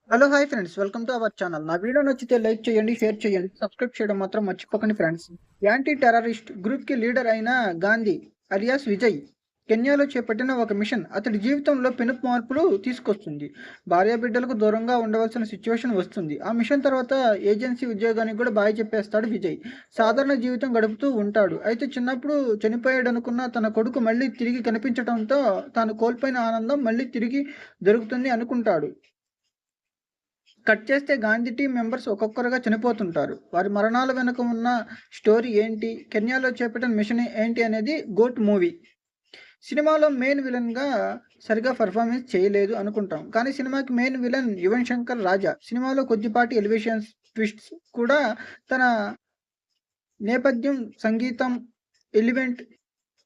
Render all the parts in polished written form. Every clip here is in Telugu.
Hello hi friends welcome to our channel. నా వీడియో నచ్చితే లైక్ చేయండి, షేర్ చేయండి, సబ్స్క్రైబ్ చేయడం మాత్రం మర్చిపోకండి ఫ్రెండ్స్. యాంటీ టెర్రరిస్ట్ గ్రూప్కి లీడర్ అయిన గాంధీ అలియాస్ విజయ్ కెన్యాలో చేపట్టిన ఒక మిషన్ అతడి జీవితంలో పెను మార్పులు తీసుకొస్తుంది. భార్య బిడ్డలకు దూరంగా ఉండవలసిన సిచ్యువేషన్ వస్తుంది. ఆ మిషన్ తర్వాత ఏజెన్సీ ఉద్యోగానికి కూడా బాయ్ చెప్పేస్తాడు విజయ్. సాధారణ జీవితం గడుపుతూ ఉంటాడు. అయితే చిన్నప్పుడు చనిపోయాడనుకున్న తన కొడుకు మళ్ళీ తిరిగి కనిపించడంతో తాను కోల్పోయిన ఆనందం మళ్ళీ తిరిగి దొరుకుతుంది అనుకుంటాడు. కట్ చేస్తే గాంధీ టీం మెంబర్స్ ఒక్కొక్కరుగా చనిపోతుంటారు. వారి మరణాల వెనుక ఉన్న స్టోరీ ఏంటి, కెన్యాలో చేపట్టిన మిషన్ ఏంటి అనేది గోట్ మూవీ. సినిమాలో మెయిన్ విలన్గా సరిగా పర్ఫార్మెన్స్ చేయలేదు అనుకుంటాం, కానీ సినిమాకి మెయిన్ విలన్ యువన్ శంకర్ రాజా. సినిమాలో కొద్దిపాటి ఎలివేషన్స్ ట్విస్ట్స్ కూడా తన నేపథ్యం సంగీతం ఎలివెంట్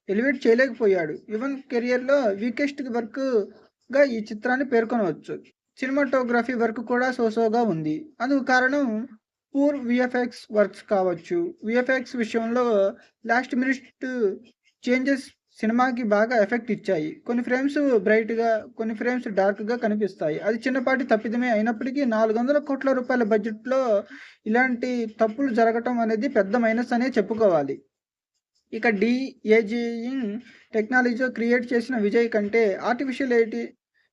ఎలివేట్ చేయలేకపోయాడు. యువన్ కెరియర్లో వీకెస్ట్ వర్క్గా ఈ చిత్రాన్ని పేర్కొనవచ్చు. సినిమాటోగ్రఫీ వర్క్ కూడా సోసోగా ఉంది. అందుకు కారణం పూర్ విఎఫ్ఎక్స్ వర్క్స్ కావచ్చు. విఎఫ్ఎక్స్ విషయంలో లాస్ట్ మినిట్ చేంజెస్ సినిమాకి బాగా ఎఫెక్ట్ ఇచ్చాయి. కొన్ని ఫ్రేమ్స్ బ్రైట్గా, కొన్ని ఫ్రేమ్స్ డార్క్గా కనిపిస్తాయి. అది చిన్నపాటి తప్పిదమే అయినప్పటికీ 400 కోట్ల రూపాయల బడ్జెట్లో ఇలాంటి తప్పులు జరగటం అనేది పెద్ద మైనస్ అనే చెప్పుకోవాలి. ఇక ఏజింగ్ టెక్నాలజీతో క్రియేట్ చేసిన విజయ్ కంటే ఆర్టిఫిషియల్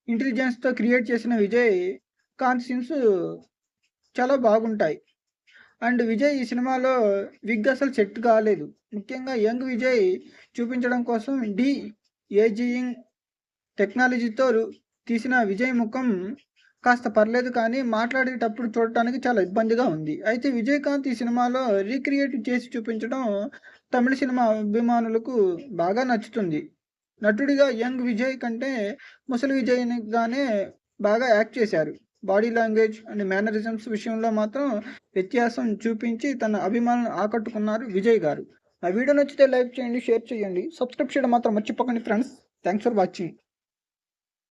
ఇంటెలిజెన్స్తో క్రియేట్ చేసిన విజయ్ కాన్సీన్స్ చాలా బాగుంటాయి. అండ్ విజయ్ ఈ సినిమాలో విగ్ అసలు సెట్ కాలేదు. ముఖ్యంగా యంగ్ విజయ్ చూపించడం కోసం ఏజింగ్ టెక్నాలజీతో తీసిన విజయ్ ముఖం కాస్త పర్లేదు, కానీ మాట్లాడేటప్పుడు చూడటానికి చాలా ఇబ్బందిగా ఉంది. అయితే విజయకాంత్ ఈ సినిమాలో రీక్రియేట్ చేసి చూపించడం తమిళ సినిమా అభిమానులకు బాగా నచ్చుతుంది. నటుడిగా యంగ్ విజయ్ కంటే ముసలి విజయ్‌గానే బాగా యాక్ట్ చేశారు. బాడీ లాంగ్వేజ్ అండ్ మేనరిజమ్స్ విషయంలో మాత్రం వ్యత్యాసం చూపించి తన అభిమానులను ఆకట్టుకున్నారు విజయ్ గారు. నా వీడియో నచ్చితే లైక్ చేయండి, షేర్ చేయండి, సబ్స్క్రైబ్ చేయడం మాత్రం మర్చిపోకండి ఫ్రెండ్స్. Thanks for watching.